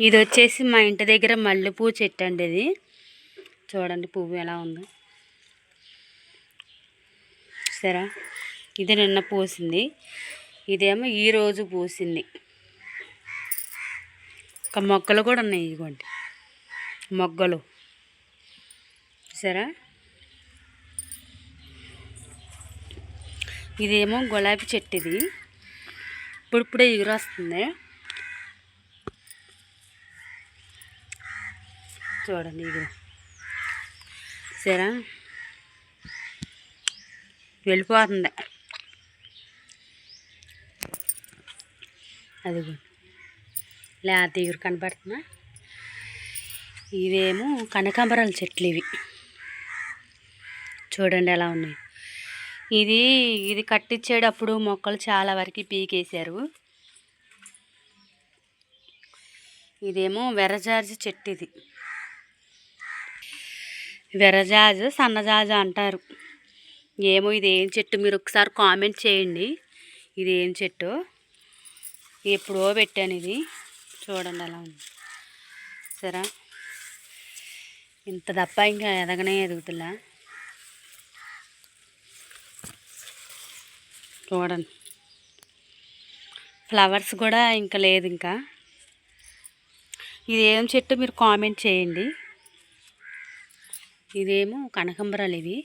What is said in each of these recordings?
ఇది వచ్చేసి మా ఇంటి దగ్గర మల్లెపూ చెట్టు అండి. ఇది చూడండి పువ్వు ఎలా ఉందో సరే. ఇది నిన్న పూసింది, ఇదేమో ఈరోజు పూసింది. ఒక మొగ్గలు కూడా ఉన్నాయి, ఇదిగోండి మొగ్గలు సరే. ఇదేమో గులాబీ చెట్టు, ఇది ఇప్పుడిప్పుడే ఎగురొస్తుంది చూడండి. ఇది సరే వెళ్ళిపోతుంది, అదిగో లేత ఎగురు కనపడుతున్నా. ఇవేమో కనకాంబరాల చెట్లు, ఇవి చూడండి ఎలా ఉన్నాయి. ఇది కట్టించేటప్పుడు మొక్కలు చాలా వరకు పీకేశారు. ఇదేమో వెరజాజి చెట్టు, ఇది వెరజాజు సన్నజాజు అంటారు. ఏమో ఇది ఏం చెట్టు, మీరు ఒకసారి కామెంట్ చేయండి. ఇది ఏం చెట్టు, ఎప్పుడో పెట్టాను. ఇది చూడండి ఎలా ఉంది సరే. ఇంత తప్ప ఇంకా ఎదగనే ఎదుగుతులా చూడండి. ఫ్లవర్స్ కూడా ఇంకా లేదు. ఇంకా ఇది ఏం చెట్టు మీరు కామెంట్ చేయండి. ఇదేమో కనకాంబరాలు, ఇవి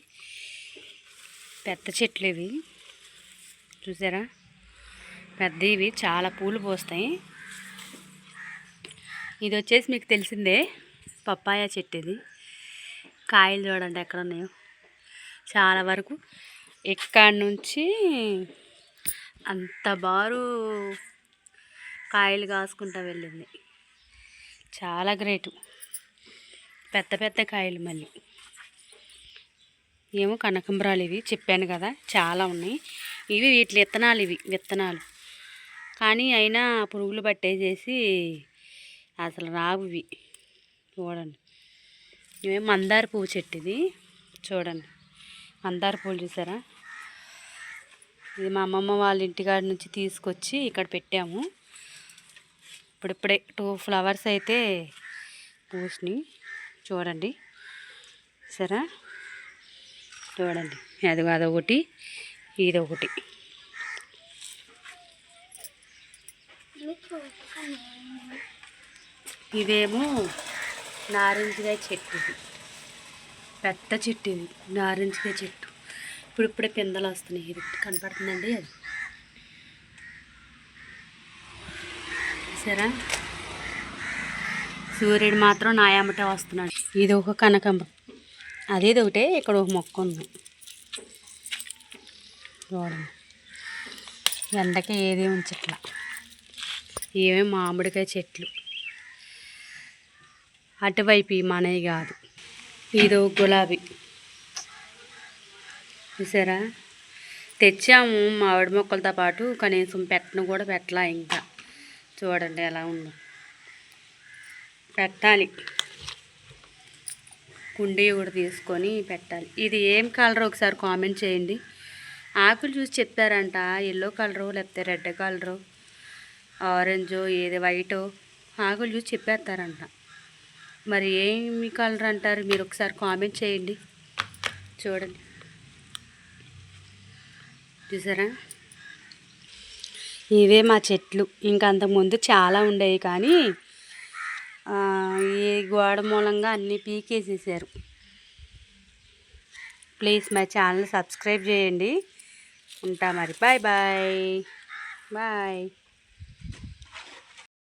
పెద్ద చెట్లు, ఇవి చూసారా పెద్ద, ఇవి చాలా పూలు పోస్తాయి. ఇది వచ్చేసి మీకు తెలిసిందే పప్పాయ చెట్టు. ఇది కాయలు చూడండి ఎక్కడ ఉన్నాయో, చాలా వరకు ఇక్కడి నుంచి అంత బారు కాయలు కాసుకుంటూ వెళ్ళింది. చాలా గ్రేటు, పెద్ద పెద్ద కాయలు. మళ్ళీ ఏమో కనకాంబరాలు, ఇవి చెప్పాను కదా చాలా ఉన్నాయి. ఇవి వీటి విత్తనాలు, ఇవి విత్తనాలు కానీ అయినా పురుగులు పట్టేసేసి అసలు రావు ఇవి. చూడండి ఇవే మందార పువ్వు చెట్టు, ఇది చూడండి మందార పువ్వులు చూసారా. ఇది మా అమ్మమ్మ వాళ్ళ ఇంటికాడ నుంచి తీసుకొచ్చి ఇక్కడ పెట్టాము. ఇప్పుడిప్పుడే 2 ఫ్లవర్స్ అయితే పూసినాయి చూడండి సరే. చూడండి అదొకటి, ఇదొకటి. ఇదేమో నారింజకాయ చెట్టు, ఇది పెద్ద చెట్టు, ఇది నారింజకాయ చెట్టు. ఇప్పుడిప్పుడే పిందెలు వస్తున్నాయి. ఇది కనపడుతుందండి, అది సరే. సూర్యుడు మాత్రం నాయమ్మటే వస్తున్నాడు. ఇది ఒక కనకాంబరం, అదేది ఒకటే. ఇక్కడ ఒక మొక్క ఉంది చూడండి, ఎండకి ఏది ఉంచట్లా. ఇవే మామిడికాయ చెట్లు, అటువైపు మనవి కాదు. ఇదో గులాబీ చూసారా. తెచ్చాము మామిడి మొక్కలతో పాటు, కనీసం పెట్టను కూడా పెట్టలా. ఇంకా చూడండి ఎలా ఉందో, పెట్టాలి. కుండీ కూడా తీసుకొని పెట్టాలి. ఇది ఏం కలర్ ఒకసారి కామెంట్ చేయండి. ఆకులు చూసి చెప్తారంట, ఎల్లో కలరు లేకపోతే రెడ్ కలరు, ఆరెంజో ఏది వైటో ఆకులు చూసి చెప్పేస్తారంట. మరి ఏమి కలర్ అంటారు మీరు ఒకసారి కామెంట్ చేయండి. చూడండి చూసారా. ఇవే మా చెట్లు. ఇంకా అంతకుముందు చాలా ఉండేవి కానీ ఈ గోడ మూలంగా అన్నీ పీకేసేసారు. ప్లీజ్ మా ఛానల్ సబ్స్క్రైబ్ చేయండి. ఉంటా మరి, బాయ్ బాయ్ బాయ్.